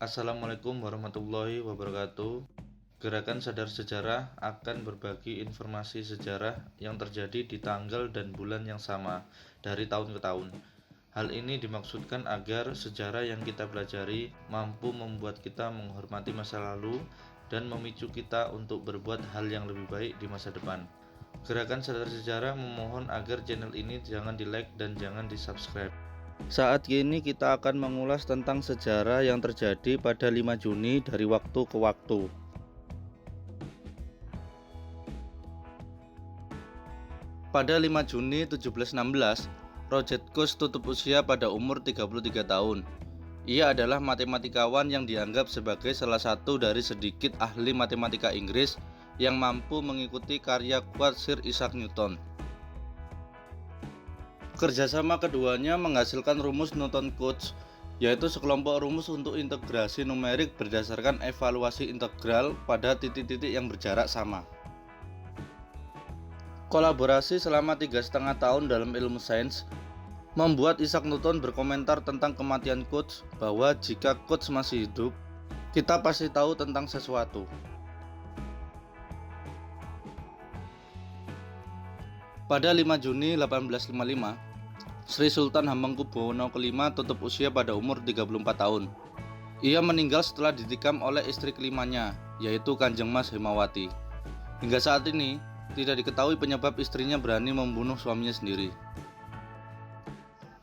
Assalamualaikum warahmatullahi wabarakatuh. Gerakan Sadar Sejarah akan berbagi informasi sejarah yang terjadi di tanggal dan bulan yang sama dari tahun ke tahun. Hal ini dimaksudkan agar sejarah yang kita pelajari mampu membuat kita menghormati masa lalu dan memicu kita untuk berbuat hal yang lebih baik di masa depan. Gerakan Sadar Sejarah memohon agar channel ini jangan di-like dan jangan di-subscribe. Saat ini kita akan mengulas tentang sejarah yang terjadi pada 5 Juni dari waktu ke waktu. Pada 5 Juni 1716, Robert Koch tutup usia pada umur 33 tahun. Ia adalah matematikawan yang dianggap sebagai salah satu dari sedikit ahli matematika Inggris yang mampu mengikuti karya kuat Sir Isaac Newton. Kerjasama keduanya menghasilkan rumus Newton-Koch, yaitu sekelompok rumus untuk integrasi numerik berdasarkan evaluasi integral pada titik-titik yang berjarak sama. Kolaborasi selama 3,5 tahun dalam ilmu sains membuat Isaac Newton berkomentar tentang kematian Koch bahwa jika Koch masih hidup, kita pasti tahu tentang sesuatu. Pada 5 Juni 1855, Sri Sultan Hamengkubuwono V tutup usia pada umur 34 tahun. Ia meninggal setelah ditikam oleh istri kelimanya, yaitu Kanjeng Mas Hemawati. Hingga saat ini, tidak diketahui penyebab istrinya berani membunuh suaminya sendiri.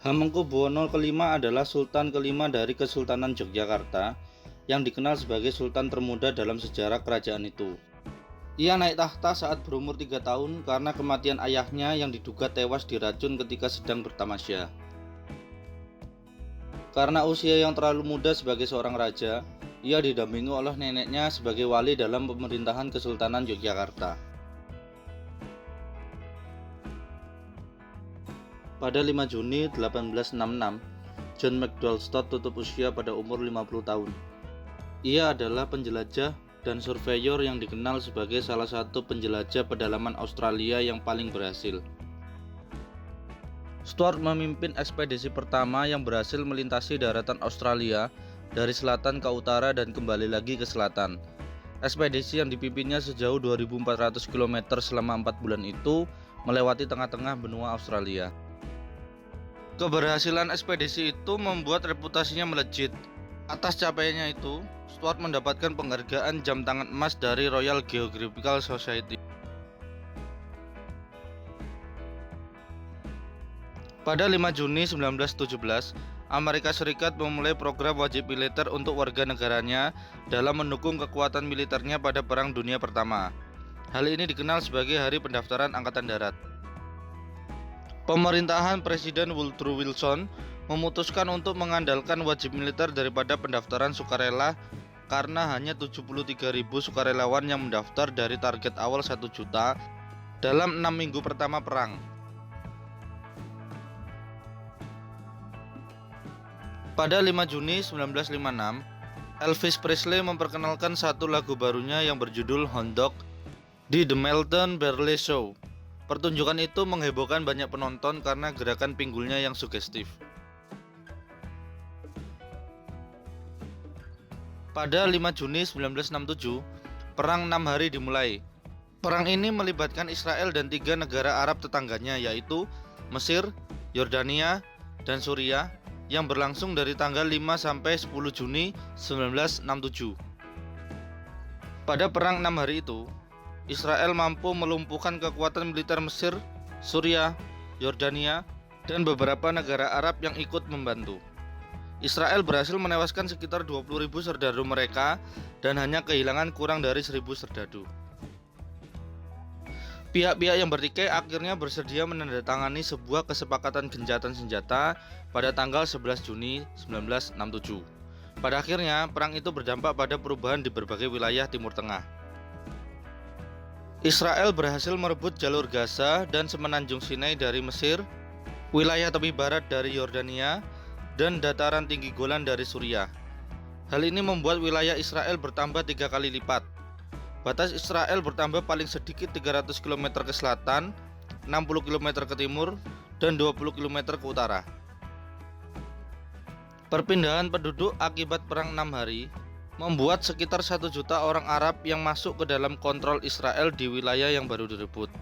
Hamengkubuwono V adalah Sultan kelima dari Kesultanan Yogyakarta yang dikenal sebagai Sultan termuda dalam sejarah kerajaan itu. Ia naik tahta saat berumur 3 tahun karena kematian ayahnya yang diduga tewas diracun ketika sedang bertamasya. Karena usia yang terlalu muda sebagai seorang raja, ia didampingi oleh neneknya sebagai wali dalam pemerintahan Kesultanan Yogyakarta. Pada 5 Juni 1866, John Maxwell Stott tutup usia pada umur 50 tahun. Ia adalah penjelajah dan surveyor yang dikenal sebagai salah satu penjelajah pedalaman Australia yang paling berhasil. Stuart memimpin ekspedisi pertama yang berhasil melintasi daratan Australia dari selatan ke utara dan kembali lagi ke selatan. Ekspedisi yang dipimpinnya sejauh 2.400 km selama 4 bulan itu melewati tengah-tengah benua Australia. Keberhasilan ekspedisi itu membuat reputasinya melejit. Atas capaiannya itu, Stuart mendapatkan penghargaan jam tangan emas dari Royal Geographical Society. Pada 5 Juni 1917, Amerika Serikat memulai program wajib militer untuk warga negaranya dalam mendukung kekuatan militernya pada Perang Dunia Pertama. Hal ini dikenal sebagai Hari Pendaftaran Angkatan Darat. Pemerintahan Presiden Woodrow Wilson memutuskan untuk mengandalkan wajib militer daripada pendaftaran sukarela karena hanya 73.000 sukarelawan yang mendaftar dari target awal 1 juta dalam 6 minggu pertama perang. Pada 5 Juni 1956, Elvis Presley memperkenalkan satu lagu barunya yang berjudul Hound Dog di The Melton Barley Show. Pertunjukan itu menghebohkan banyak penonton karena gerakan pinggulnya yang sugestif. Pada 5 Juni 1967, Perang 6 hari dimulai. Perang ini melibatkan Israel dan 3 negara Arab tetangganya yaitu Mesir, Yordania, dan Suriah yang berlangsung dari tanggal 5 sampai 10 Juni 1967. Pada Perang 6 hari itu, Israel mampu melumpuhkan kekuatan militer Mesir, Suriah, Yordania, dan beberapa negara Arab yang ikut membantu. Israel berhasil menewaskan sekitar 20.000 serdadu mereka dan hanya kehilangan kurang dari 1.000 serdadu. Pihak-pihak yang bertikai akhirnya bersedia menandatangani sebuah kesepakatan gencatan senjata pada tanggal 11 Juni 1967. Pada akhirnya, perang itu berdampak pada perubahan di berbagai wilayah Timur Tengah. Israel berhasil merebut jalur Gaza dan semenanjung Sinai dari Mesir, wilayah tepi barat dari Yordania, dan dataran tinggi Golan dari Suriah. Hal ini membuat wilayah Israel bertambah 3 kali lipat. Batas Israel bertambah paling sedikit 300 km ke selatan, 60 km ke timur, dan 20 km ke utara. Perpindahan penduduk akibat Perang 6 Hari membuat sekitar 1 juta orang Arab yang masuk ke dalam kontrol Israel di wilayah yang baru direbut.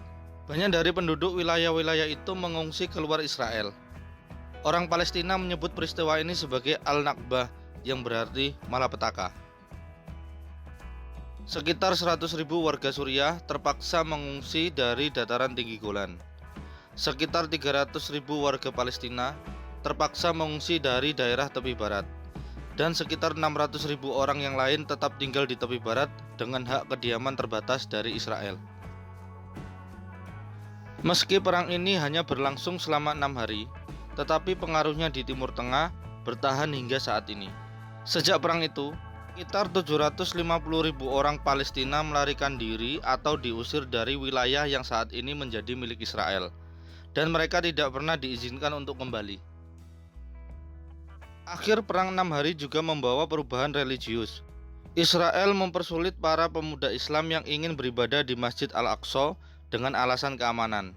Banyak dari penduduk wilayah-wilayah itu mengungsi keluar Israel. Orang Palestina menyebut peristiwa ini sebagai Al-Nakbah, yang berarti malapetaka. Sekitar 100.000 warga Suriah terpaksa mengungsi dari dataran tinggi Golan. Sekitar 300.000 warga Palestina terpaksa mengungsi dari daerah tepi barat. Dan sekitar 600.000 orang yang lain tetap tinggal di tepi barat dengan hak kediaman terbatas dari Israel. Meski perang ini hanya berlangsung selama 6 hari, tetapi pengaruhnya di Timur Tengah bertahan hingga saat ini. Sejak perang itu, sekitar 750.000 orang Palestina melarikan diri atau diusir dari wilayah yang saat ini menjadi milik Israel, dan mereka tidak pernah diizinkan untuk kembali. Akhir perang 6 hari juga membawa perubahan religius. Israel mempersulit para pemuda Islam yang ingin beribadah di Masjid Al-Aqsa dengan alasan keamanan.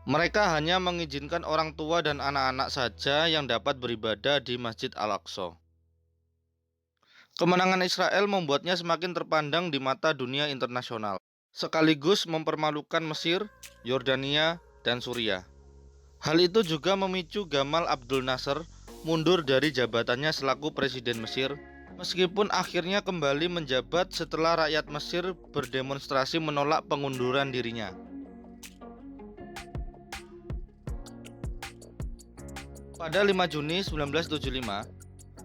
Mereka hanya mengizinkan orang tua dan anak-anak saja yang dapat beribadah di Masjid Al-Aqsa. Kemenangan Israel membuatnya semakin terpandang di mata dunia internasional, sekaligus mempermalukan Mesir, Yordania, dan Suriah. Hal itu juga memicu Gamal Abdul Nasser mundur dari jabatannya selaku Presiden Mesir, meskipun akhirnya kembali menjabat setelah rakyat Mesir berdemonstrasi menolak pengunduran dirinya. Pada 5 Juni 1975,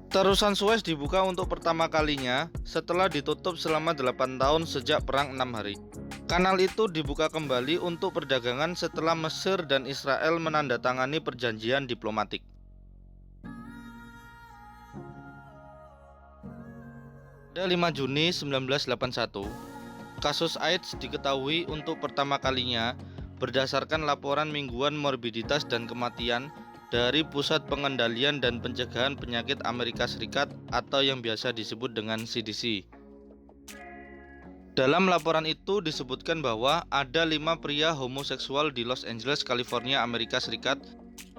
terusan Suez dibuka untuk pertama kalinya setelah ditutup selama 8 tahun sejak Perang 6 Hari. Kanal itu dibuka kembali untuk perdagangan setelah Mesir dan Israel menandatangani perjanjian diplomatik. Pada 5 Juni 1981, kasus AIDS diketahui untuk pertama kalinya berdasarkan laporan mingguan morbiditas dan kematian dari Pusat Pengendalian dan Pencegahan Penyakit Amerika Serikat atau yang biasa disebut dengan CDC. Dalam laporan itu disebutkan bahwa ada 5 pria homoseksual di Los Angeles, California, Amerika Serikat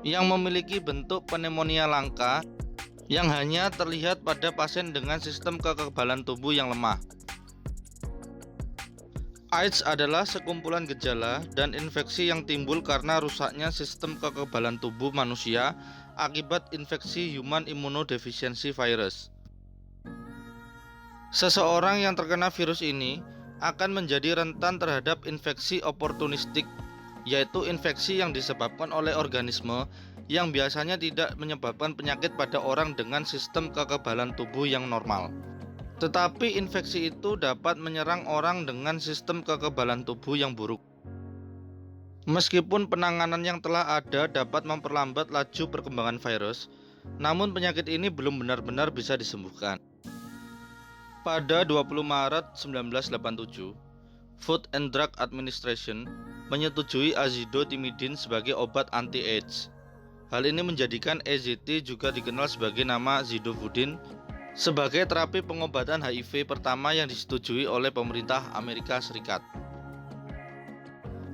yang memiliki bentuk pneumonia langka yang hanya terlihat pada pasien dengan sistem kekebalan tubuh yang lemah. AIDS adalah sekumpulan gejala dan infeksi yang timbul karena rusaknya sistem kekebalan tubuh manusia akibat infeksi Human Immunodeficiency Virus. Seseorang yang terkena virus ini akan menjadi rentan terhadap infeksi oportunistik, yaitu infeksi yang disebabkan oleh organisme yang biasanya tidak menyebabkan penyakit pada orang dengan sistem kekebalan tubuh yang normal. Tetapi infeksi itu dapat menyerang orang dengan sistem kekebalan tubuh yang buruk. Meskipun penanganan yang telah ada dapat memperlambat laju perkembangan virus, namun penyakit ini belum benar-benar bisa disembuhkan. Pada 20 Maret 1987, Food and Drug Administration menyetujui azidotimidin sebagai obat anti-AIDS. Hal ini menjadikan AZT, juga dikenal sebagai nama zidovudin, sebagai terapi pengobatan HIV pertama yang disetujui oleh pemerintah Amerika Serikat.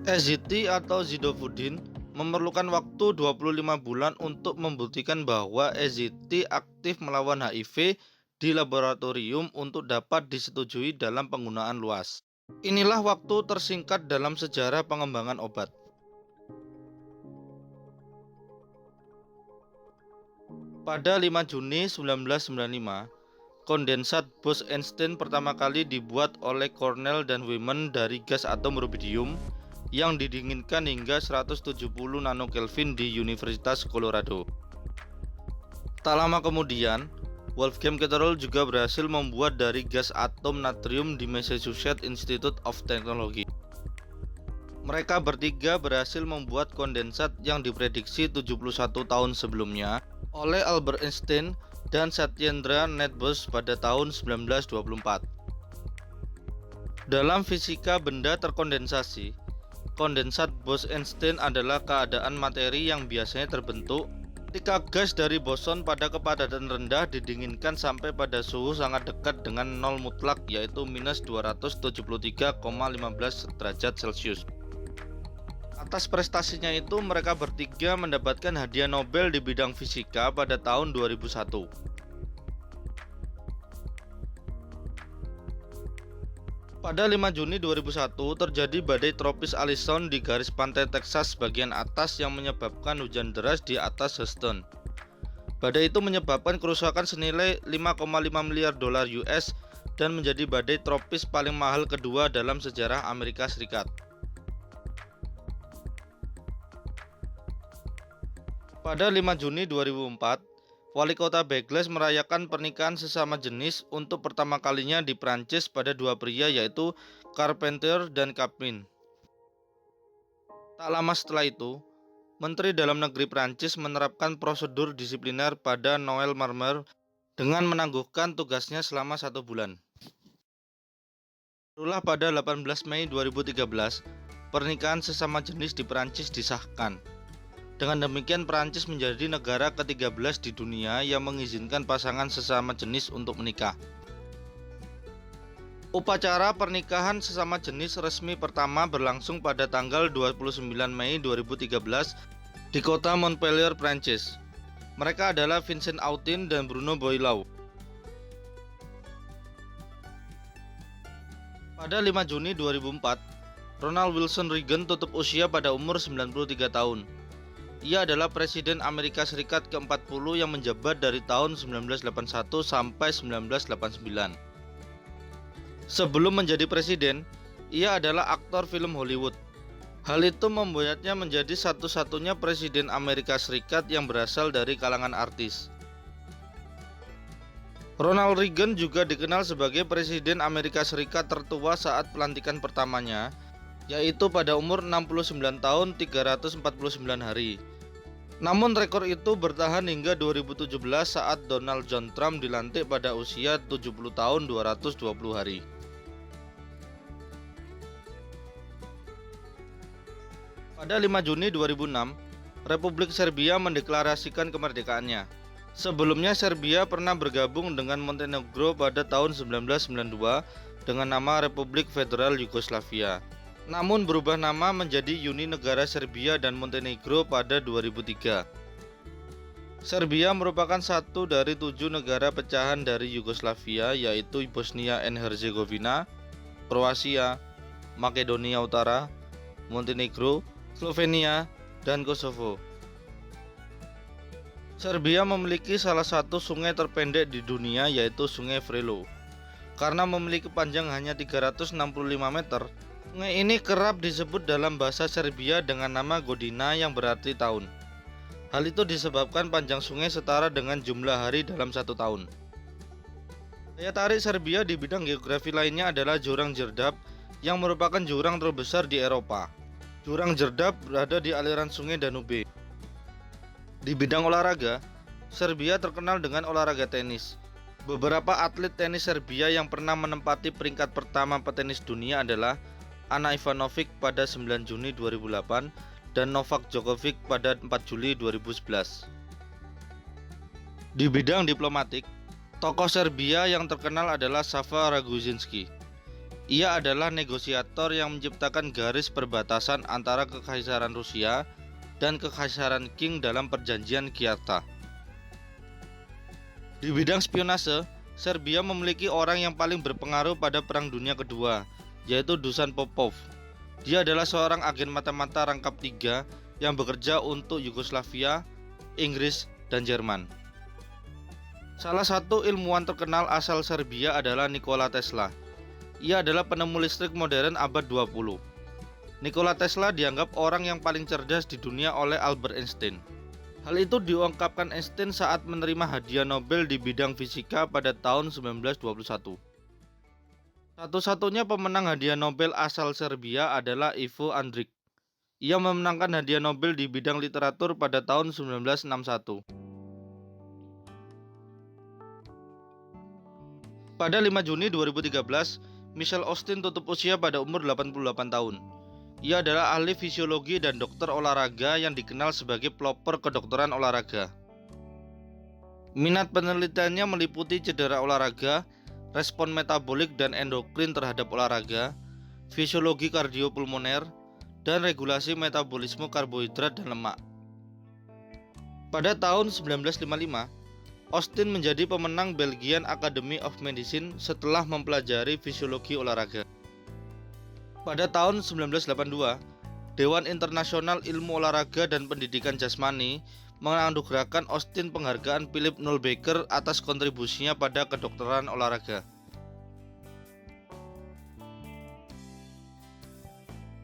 AZT atau zidovudin memerlukan waktu 25 bulan untuk membuktikan bahwa AZT aktif melawan HIV di laboratorium untuk dapat disetujui dalam penggunaan luas. Inilah waktu tersingkat dalam sejarah pengembangan obat. Pada 5 Juni 1995, kondensat Bose-Einstein pertama kali dibuat oleh Cornell dan Wyman dari gas atom rubidium yang didinginkan hingga 170 nanokelvin di Universitas Colorado. Tak lama kemudian, Wolfgang Ketterl juga berhasil membuat dari gas atom natrium di Massachusetts Institute of Technology. Mereka bertiga berhasil membuat kondensat yang diprediksi 71 tahun sebelumnya oleh Albert Einstein dan Satyendra Nath Bose pada tahun 1924. Dalam fisika benda terkondensasi, kondensat Bose-Einstein adalah keadaan materi yang biasanya terbentuk ketika gas dari boson pada kepadatan rendah didinginkan sampai pada suhu sangat dekat dengan nol mutlak, yaitu minus 273,15 derajat Celcius. Atas prestasinya itu, mereka bertiga mendapatkan hadiah Nobel di bidang fisika pada tahun 2001. Pada 5 Juni 2001 terjadi badai tropis Allison di garis pantai Texas bagian atas yang menyebabkan hujan deras di atas Houston. Badai itu menyebabkan kerusakan senilai 5,5 miliar dolar US dan menjadi badai tropis paling mahal kedua dalam sejarah Amerika Serikat. Pada 5 Juni 2004, Wali kota Bagles merayakan pernikahan sesama jenis untuk pertama kalinya di Prancis pada dua pria yaitu Carpentier dan Capmin. Tak lama setelah itu, Menteri Dalam Negeri Prancis menerapkan prosedur disipliner pada Noël Marmer dengan menangguhkan tugasnya selama 1 bulan. Barulah pada 18 Mei 2013, pernikahan sesama jenis di Prancis disahkan. Dengan demikian Prancis menjadi negara ke-13 di dunia yang mengizinkan pasangan sesama jenis untuk menikah. Upacara pernikahan sesama jenis resmi pertama berlangsung pada tanggal 29 Mei 2013 di kota Montpellier, Prancis. Mereka adalah Vincent Autun dan Bruno Boileau. Pada 5 Juni 2004, Ronald Wilson Reagan tutup usia pada umur 93 tahun. Ia adalah Presiden Amerika Serikat ke-40 yang menjabat dari tahun 1981 sampai 1989. Sebelum menjadi presiden, ia adalah aktor film Hollywood. Hal itu membuatnya menjadi satu-satunya Presiden Amerika Serikat yang berasal dari kalangan artis. Ronald Reagan juga dikenal sebagai Presiden Amerika Serikat tertua saat pelantikan pertamanya, yaitu pada umur 69 tahun 349 hari. Namun rekor itu bertahan hingga 2017 saat Donald John Trump dilantik pada usia 70 tahun 220 hari. Pada 5 Juni 2006, Republik Serbia mendeklarasikan kemerdekaannya. Sebelumnya Serbia pernah bergabung dengan Montenegro pada tahun 1992 dengan nama Republik Federal Yugoslavia. Namun berubah nama menjadi Uni Negara Serbia dan Montenegro pada 2003. Serbia merupakan satu dari 7 negara pecahan dari Yugoslavia yaitu Bosnia and Herzegovina, Kroasia, Makedonia Utara, Montenegro, Slovenia, dan Kosovo. Serbia memiliki salah satu sungai terpendek di dunia yaitu Sungai Vrelo. Karena memiliki panjang hanya 365 meter, sungai ini kerap disebut dalam bahasa Serbia dengan nama Godina yang berarti tahun. Hal itu disebabkan panjang sungai setara dengan jumlah hari dalam 1 tahun. Daya tarik Serbia di bidang geografi lainnya adalah Jurang Đerdap yang merupakan jurang terbesar di Eropa. Jurang Đerdap berada di aliran sungai Danube. Di bidang olahraga, Serbia terkenal dengan olahraga tenis. Beberapa atlet tenis Serbia yang pernah menempati peringkat pertama petenis dunia adalah Ana Ivanovic pada 9 Juni 2008 dan Novak Djokovic pada 4 Juli 2011. Di bidang diplomatik, tokoh Serbia yang terkenal adalah Sava Raguzinski. Ia adalah negosiator yang menciptakan garis perbatasan antara Kekaisaran Rusia dan Kekaisaran Qing dalam perjanjian Giarta. Di bidang spionase, Serbia memiliki orang yang paling berpengaruh pada Perang Dunia Kedua, yaitu Dusan Popov. Dia adalah seorang agen mata-mata rangkap 3 yang bekerja untuk Yugoslavia, Inggris, dan Jerman. Salah satu ilmuwan terkenal asal Serbia adalah Nikola Tesla. Ia adalah penemu listrik modern abad 20. Nikola Tesla dianggap orang yang paling cerdas di dunia oleh Albert Einstein. Hal itu diungkapkan Einstein saat menerima hadiah Nobel di bidang fisika pada tahun 1921. Satu-satunya pemenang hadiah Nobel asal Serbia adalah Ivo Andrić. Ia memenangkan hadiah Nobel di bidang literatur pada tahun 1961. Pada 5 Juni 2013, Michael Austin tutup usia pada umur 88 tahun. Ia adalah ahli fisiologi dan dokter olahraga yang dikenal sebagai pelopor kedokteran olahraga. Minat penelitiannya meliputi cedera olahraga, respon metabolik dan endokrin terhadap olahraga, fisiologi kardiopulmoner, dan regulasi metabolisme karbohidrat dan lemak. Pada tahun 1955, Austin menjadi pemenang Belgian Academy of Medicine setelah mempelajari fisiologi olahraga. Pada tahun 1982, Dewan Internasional Ilmu Olahraga dan Pendidikan Jasmani menganugerahkan Austin penghargaan Philip Noel Baker atas kontribusinya pada kedokteran olahraga.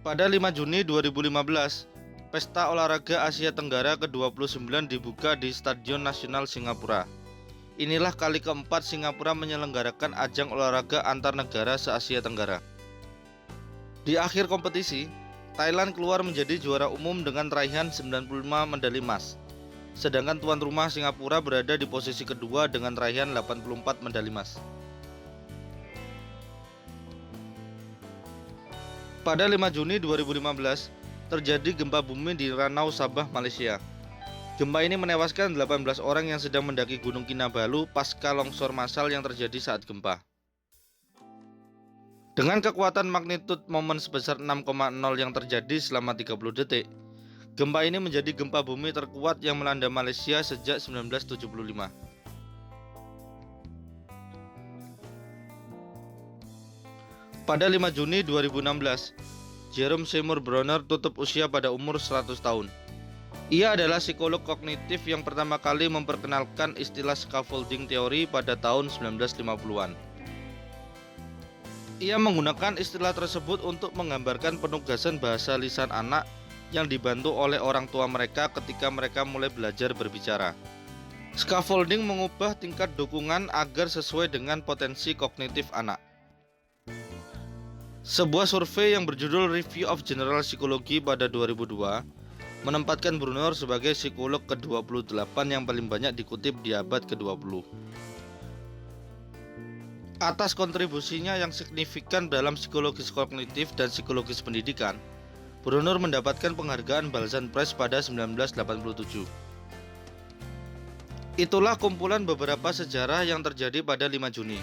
Pada 5 Juni 2015, Pesta Olahraga Asia Tenggara ke-29 dibuka di Stadion Nasional Singapura. Inilah kali keempat Singapura menyelenggarakan ajang olahraga antar negara se-Asia Tenggara. Di akhir kompetisi, Thailand keluar menjadi juara umum dengan raihan 95 medali emas. Sedangkan tuan rumah Singapura berada di posisi kedua dengan raihan 84 medali emas. Pada 5 Juni 2015, terjadi gempa bumi di Ranau, Sabah, Malaysia. Gempa ini menewaskan 18 orang yang sedang mendaki Gunung Kinabalu pasca longsor massal yang terjadi saat gempa. Dengan kekuatan magnitud momen sebesar 6,0 yang terjadi selama 30 detik, gempa ini menjadi gempa bumi terkuat yang melanda Malaysia sejak 1975. Pada 5 Juni 2016, Jerome Seymour Brunner tutup usia pada umur 100 tahun. Ia adalah psikolog kognitif yang pertama kali memperkenalkan istilah scaffolding teori pada tahun 1950-an. Ia menggunakan istilah tersebut untuk menggambarkan penugasan bahasa lisan anak yang dibantu oleh orang tua mereka ketika mereka mulai belajar berbicara. Scaffolding mengubah tingkat dukungan agar sesuai dengan potensi kognitif anak. Sebuah survei yang berjudul Review of General Psychology pada 2002 menempatkan Brunner sebagai psikolog ke-28 yang paling banyak dikutip di abad ke-20. Atas kontribusinya yang signifikan dalam psikologis kognitif dan psikologis pendidikan, Brunner mendapatkan penghargaan Balzan Prize pada 1987. Itulah kumpulan beberapa sejarah yang terjadi pada 5 Juni.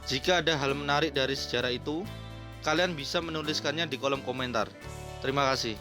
Jika ada hal menarik dari sejarah itu, kalian bisa menuliskannya di kolom komentar. Terima kasih.